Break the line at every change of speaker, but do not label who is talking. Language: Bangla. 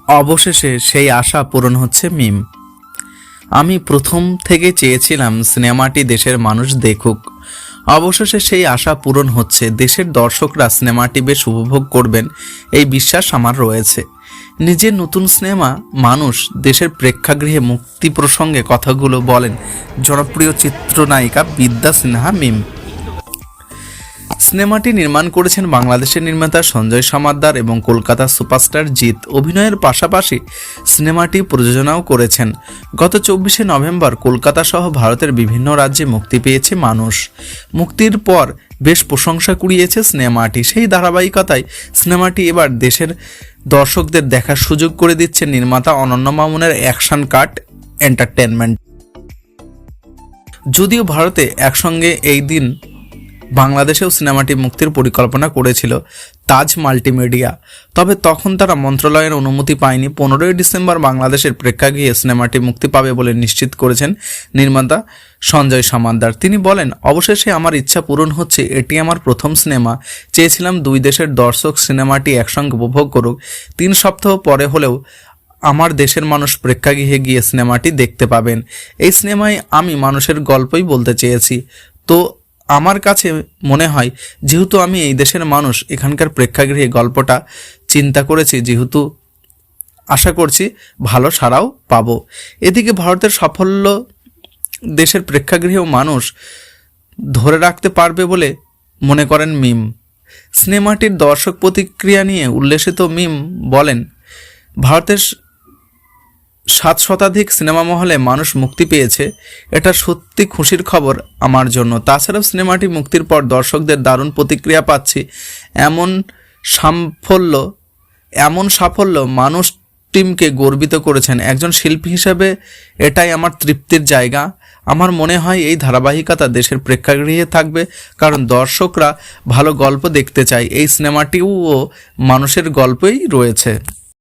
অবশেষে সেই আশা পূরণ হচ্ছে মিম। আমি প্রথম থেকে চেয়েছিলাম সিনেমাটি দেশের মানুষ দেখুক। অবশেষে সেই আশা পূরণ হচ্ছে। দেশের দর্শকরা সিনেমাটি বেশ উপভোগ করবেন এই বিশ্বাস আমার রয়েছে। নিজের নতুন সিনেমা মানুষ দেশের প্রেক্ষাগৃহে মুক্তি প্রসঙ্গে কথাগুলো বলেন জনপ্রিয় চিত্রনায়িকা বিদ্যা সিনহা মিম। সিনেমাটি নির্মাণ করেছেন বাংলাদেশের নির্মাতা সঞ্জয় সমাদ্দার এবং কলকাতার সুপারস্টার জিৎ। অভিনয়ের পাশাপাশি সিনেমাটি প্রযোজনাও করেছেন। গত 24শে নভেম্বর কলকাতা সহ ভারতের বিভিন্ন রাজ্যে মুক্তি পেয়েছে মানুষ। মুক্তির পর বেশ প্রশংসা কুড়িয়েছে সিনেমাটি। সেই ধারাবাহিকতায় সিনেমাটি এবার দেশের দর্শকদের দেখার সুযোগ করে দিচ্ছে নির্মাতা অনন্য মামুনের অ্যাকশন কাট এন্টারটেনমেন্ট। যদিও ভারতে একসঙ্গে এই দিন বাংলাদেশেও সিনেমাটি মুক্তির পরিকল্পনা করেছিল তাজ মাল্টিমিডিয়া, তবে তখন তারা মন্ত্রণালয়ের অনুমতি পায়নি। 15ই ডিসেম্বর বাংলাদেশের প্রেক্ষাগৃহে সিনেমাটি মুক্তি পাবে বলে নিশ্চিত করেছেন নির্মাতা সঞ্জয় সমাদ্দার। তিনি বলেন, অবশেষে আমার ইচ্ছা পূরণ হচ্ছে। এটি আমার প্রথম সিনেমা। চেয়েছিলাম দুই দেশের দর্শক সিনেমাটি একসঙ্গে উপভোগ করুক। 3 সপ্তাহ পরে হলেও আমার দেশের মানুষ প্রেক্ষাগৃহে গিয়ে সিনেমাটি দেখতে পাবেন। এই সিনেমায় আমি মানুষের গল্পই বলতে চেয়েছি। তো আমার কাছে মনে হয়, যেহেতু আমি এই দেশের মানুষ, এখানকার প্রেক্ষাগৃহে গল্পটা চিন্তা করেছি, যেহেতু আশা করছি ভালো সাড়াও পাবো। এদিকে ভারতের সাফল্য দেশের প্রেক্ষাগৃহেও মানুষ ধরে রাখতে পারবে বলে মনে করেন মিম। সিনেমাটির দর্শক প্রতিক্রিয়া নিয়ে উল্লেখিত মিম বলেন, ভারতের 7 শতাধিক সিনেমা মহলে মানুষ মুক্তি পেয়েছে। এটা সত্যি খুশির খবর আমার জন্য। তাছাড়াও সিনেমাটি মুক্তির পর দর্শকদের দারুণ প্রতিক্রিয়া পাচ্ছি। এমন সাফল্য মানুষ টিমকে গর্বিত করেছেন। একজন শিল্পী হিসেবে এটাই আমার তৃপ্তির জায়গা। আমার মনে হয় এই ধারাবাহিকতা দেশের প্রেক্ষাগৃহে থাকবে, কারণ দর্শকরা ভালো গল্প দেখতে চায়। এই সিনেমাটিও মানুষের গল্পই রয়েছে।